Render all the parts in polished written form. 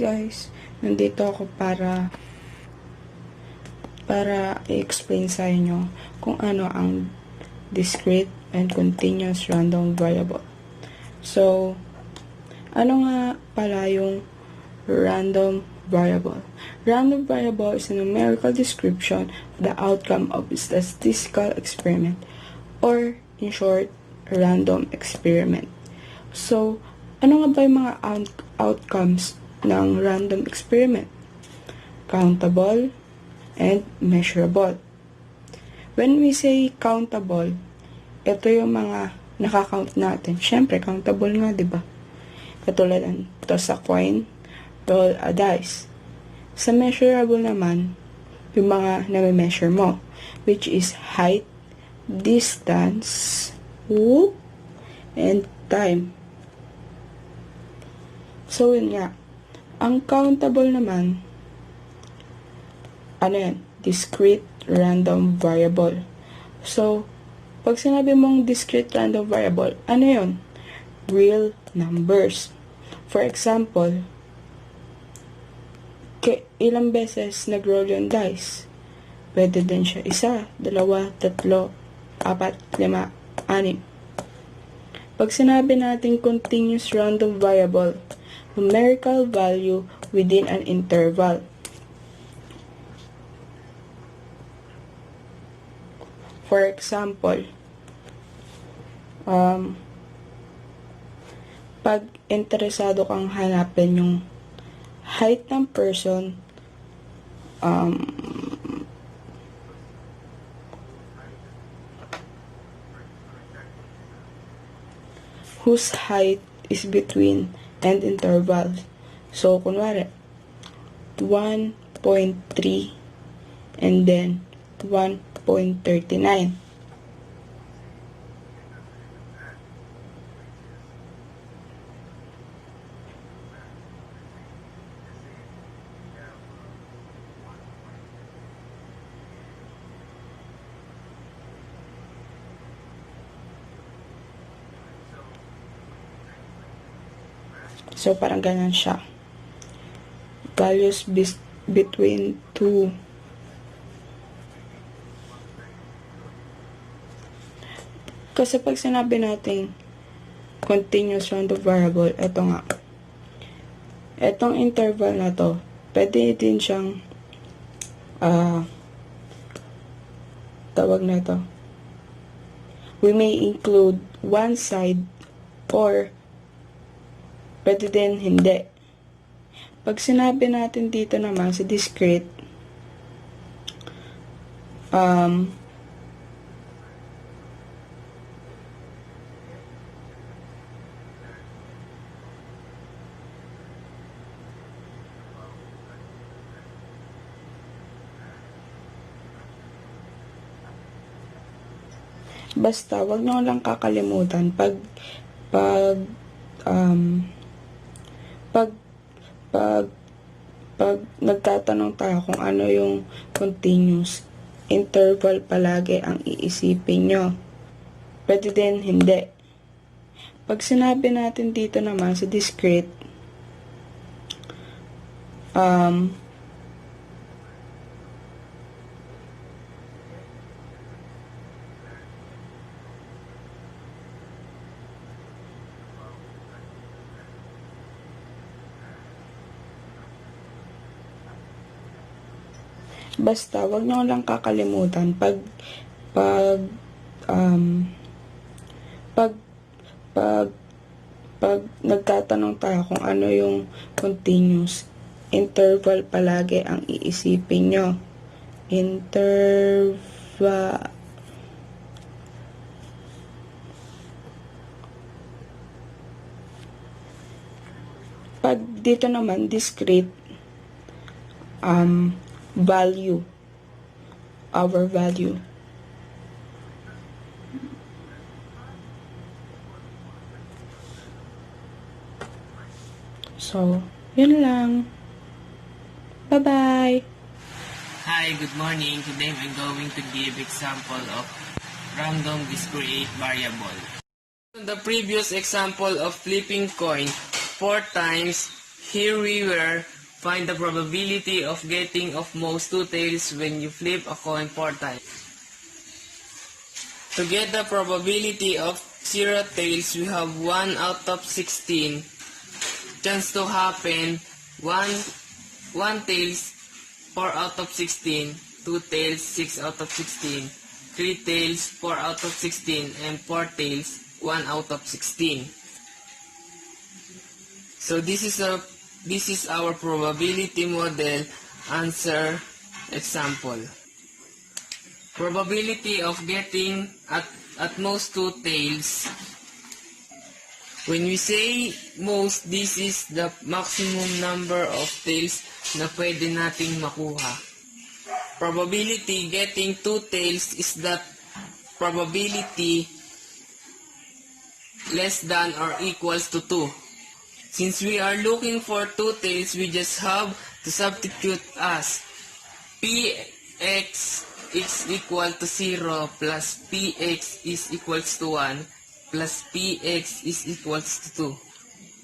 guys, nandito ako para i-explain sa inyo kung ano ang discrete and continuous random variable. So, ano nga pala yung random variable? Random variable is a numerical description of the outcome of a statistical experiment, or in short, random experiment. So, ano nga ba yung mga outcomes ng random experiment? Countable and measurable. When we say countable, ito yung mga nakakount natin. Siyempre, countable nga, di ba? Katulad ng toss a coin, roll a dice. Sa measurable naman, yung mga na-measure mo, which is height, distance, and time. So, yun nga. Ang countable naman, ano yan? Discrete random variable. So, pag sinabi mong discrete random variable, ano yun? Real numbers. For example, ilang beses nag-roll yung dice? Pwede din siya 1, 2, 3, 4, 5, 6. Pag sinabi natin continuous random variable, numerical value within an interval. For example, pag interesado kang hanapin yung height ng person, whose height is between and intervals. So, kunwari, 1.3 and then 1.39. So, parang ganyan siya. Values between 2. Kasi pag sinabi natin continuous random variable, ito nga. Itong interval na to, pwede din siyang tawag na to. We may include one side or pwede din hindi. Pag sinabi natin dito naman sa discrete, basta wag nyo lang kakalimutan pag nagtatanong tayo kung ano yung continuous, interval palagi ang iisipin nyo. Pwede din hindi. Pag sinabi natin dito naman sa discrete, basta wag nyo lang kakalimutan pag nagtatanong tayo kung ano yung continuous, interval palagi ang iisipin nyo. Interval. Pag dito naman discrete, value, our value. So, yun lang. Bye-bye! Hi, good morning. Today I'm going to give example of random discrete variable. In the previous example of flipping coin 4 times, here we were Find the probability of getting of most 2 tails when you flip a coin 4 times. To get the probability of 0 tails, we have 1 out of 16 chance to happen. 1 tails, 4 out of 16, 2 tails, 6 out of 16, 3 tails, 4 out of 16, and 4 tails, 1 out of 16. So this is our probability model answer example. Probability of getting at most 2 tails. When we say most, this is the maximum number of tails na pwede nating makuha. Probability getting 2 tails is that probability less than or equals to 2. Since we are looking for 2 tails, we just have to substitute as px is equal to 0 plus px is equals to 1 plus px is equals to 2.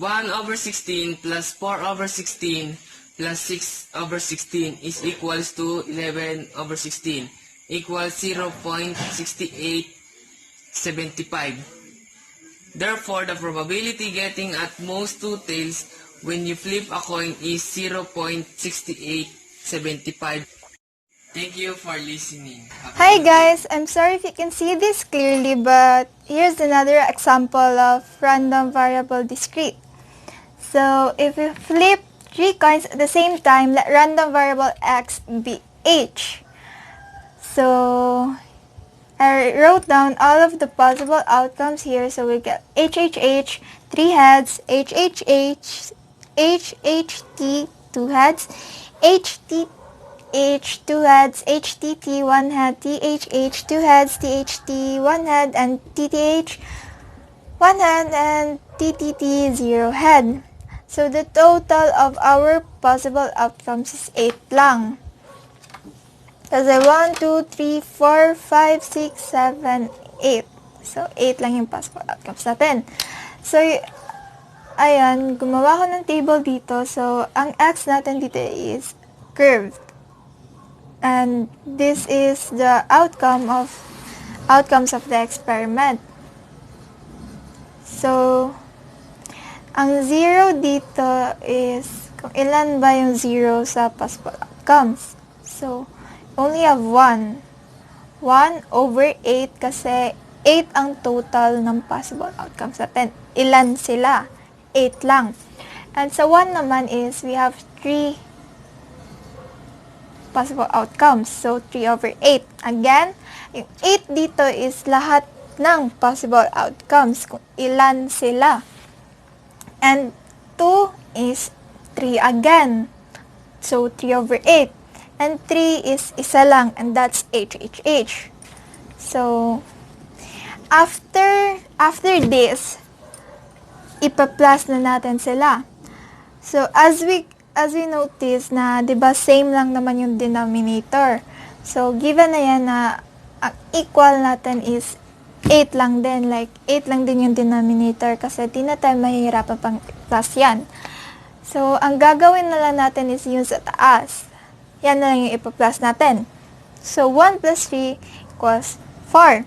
1 over 16 plus 4 over 16 plus 6 over 16 is equals to 11 over 16 equals 0.6875. Therefore, the probability getting at most 2 tails when you flip a coin is 0.6875. Thank you for listening. Hi guys, I'm sorry if you can see this clearly, but here's another example of random variable discrete. So if we flip 3 coins at the same time, let random variable x be h. So I wrote down all of the possible outcomes here. So we get HHH, 3 heads, HHH, HHT, 2 heads, HT, H, 2 heads, HTT, 1 head, THH, 2 heads, THT, 1 head, and TTH, 1 head, and TTT, 0 head. So the total of our possible outcomes is 8 lang. Kasi 1, 2, 3, 4, 5, 6, 7, 8. So 8 lang yung possible outcomes natin. So, ayan, gumawa ko ng table dito. So, ang x natin dito is curved. And this is the outcomes of the experiment. So, ang 0 dito is kung ilan ba yung 0 sa possible outcomes. So, only have 1. 1 over 8 kasi 8 ang total ng possible outcomes natin. Ilan sila? 8 lang. And sa 1 naman is we have 3 possible outcomes. So, 3 over 8. Again, yung 8 dito is lahat ng possible outcomes, kung ilan sila. And 2 is 3 again. So, 3 over 8. And 3 is isa lang, and that's HHH. So, after this, ipa-plus na natin sila. So, as we notice na, di ba, same lang naman yung denominator. So, given na yan na ang equal natin is 8 lang din. Like, 8 lang din yung denominator kasi di na tayo mahihirapan pang plus yan. So, ang gagawin na lang natin is yung sa taas. Yan na lang yung ipa-plus natin. So, 1 plus 3 equals 4.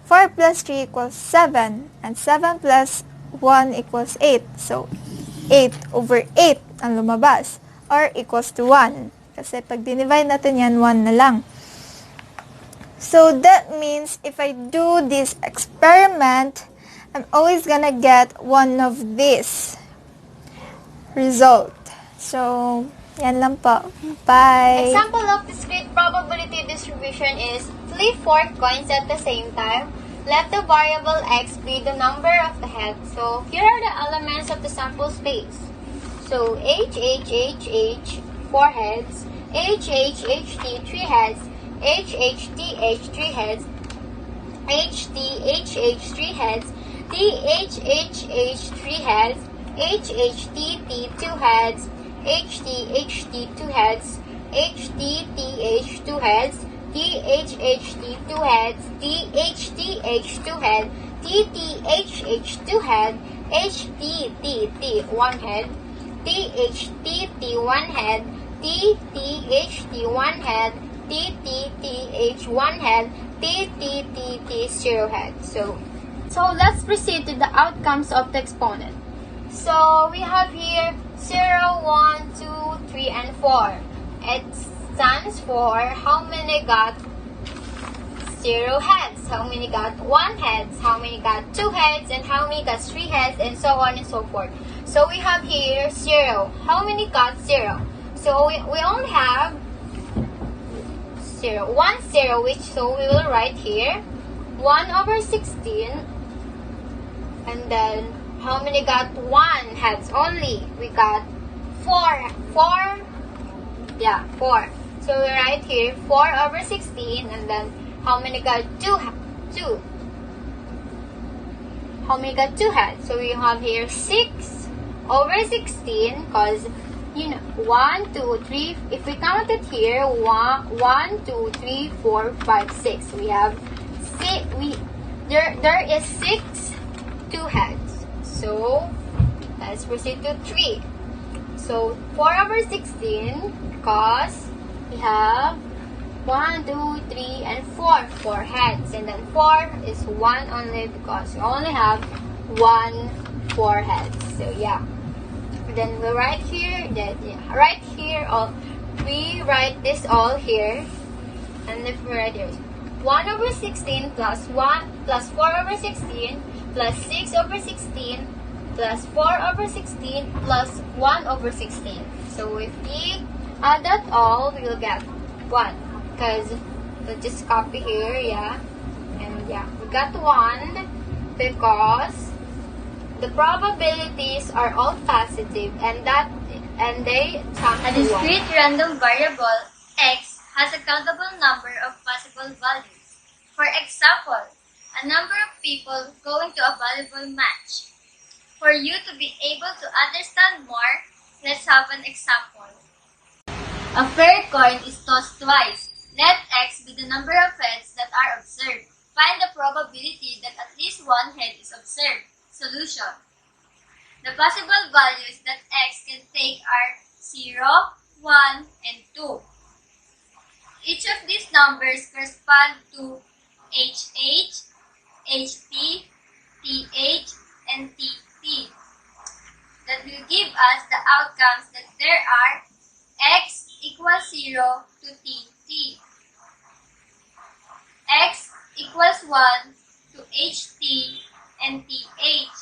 4 plus 3 equals 7. And 7 plus 1 equals 8. So, 8 over 8 ang lumabas, or equals to 1. Kasi pag dinivide natin yan, 1 na lang. So, that means if I do this experiment, I'm always gonna get one of this result. So, yan lang po. Bye! Example of discrete probability distribution is flip 4 coins at the same time. Let the variable x be the number of the heads. So, here are the elements of the sample space. So, H, 4 heads, H, 3 heads, H, 3 heads, H, 3 heads, T, 3 heads, H, 2 heads, H, 2 heads, H, 2 heads, T, 2 heads, T, 2 head, T, 2 head, H, 1 head, THTT 1 head, TTHT 1 head, TTTH 1 head, TTTT 0 head. So let's proceed to the outcomes of the exponent. So we have here 0, 1, 2, 3, and 4. It stands for how many got 0 heads, how many got 1 heads, how many got 2 heads, and how many got 3 heads, and so on and so forth. So we have here 0. How many got 0? So we only have 0. 1 0, which so we will write here 1 over 16. And then how many got 1 heads only? We got 4. 4. Yeah, 4. So we write here 4 over 16, and then how many got 2? How many got 2 heads? So we have here 6 over 16, because 1, 2, 3. If we count it here, 1, 2, 3, 4, 5, 6. We have 6. There is 6 2 heads. So let's proceed to 3. So 4 over 16, because we have 1, 2, 3, and 4. 4 heads. And then 4 is 1 only, because we only have 4 heads. So yeah. Then we write here that we write this all here. And if we write here 1 over 16 plus 1 plus 4 over 16 plus 6 over 16 plus 4 over 16 plus 1 over 16. So if we add that all, we will get 1. Because we'll just copy here, yeah. And yeah, we got 1 because the probabilities are all positive, and they sum A to 1. discrete random variable x has a countable number of possible values. For example, a number of people going to a volleyball match. For you to be able to understand more, let's have an example. A fair coin is tossed twice. Let x be the number of heads that are observed. Find the probability that at least 1 head is observed. Solution. The possible values that x can take are 0, 1, and 2. Each of these numbers correspond to HH, HT, TH, and TT. That will give us the outcomes that there are x equals 0 to TT, x equals 1 to HT and TH,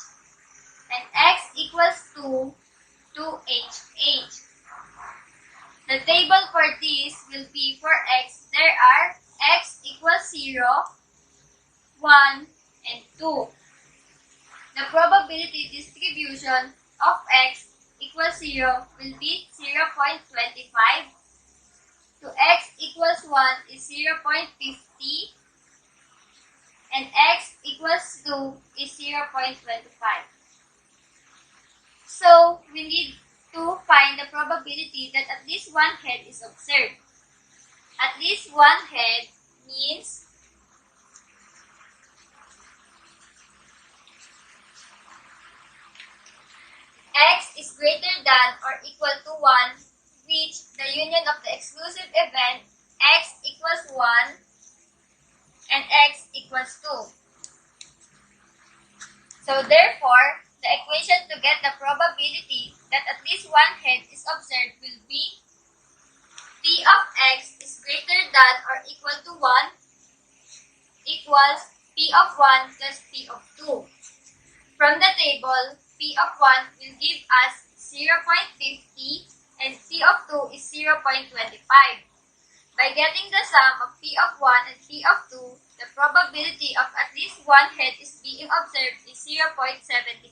and x equals 2 to HH. The table for this will be for x, there are x equals 0, 1, and 2. The probability distribution of x equals 0 will be 0.25, to x equals 1 is 0.50, and x equals 2 is 0.25. So, we need to find the probability that at least 1 head is observed. At least 1 head means x is greater than or equal to 1, which the union of the exclusive event x equals 1 and x equals 2. So therefore, the equation to get the probability that at least 1 head is observed will be P of x is greater than or equal to 1 equals P of 1 plus P of 2. From the table, P of 1 will give us 0.50 and P of 2 is 0.25. By getting the sum of P of 1 and P of 2, the probability of at least 1 head is being observed is 0.75.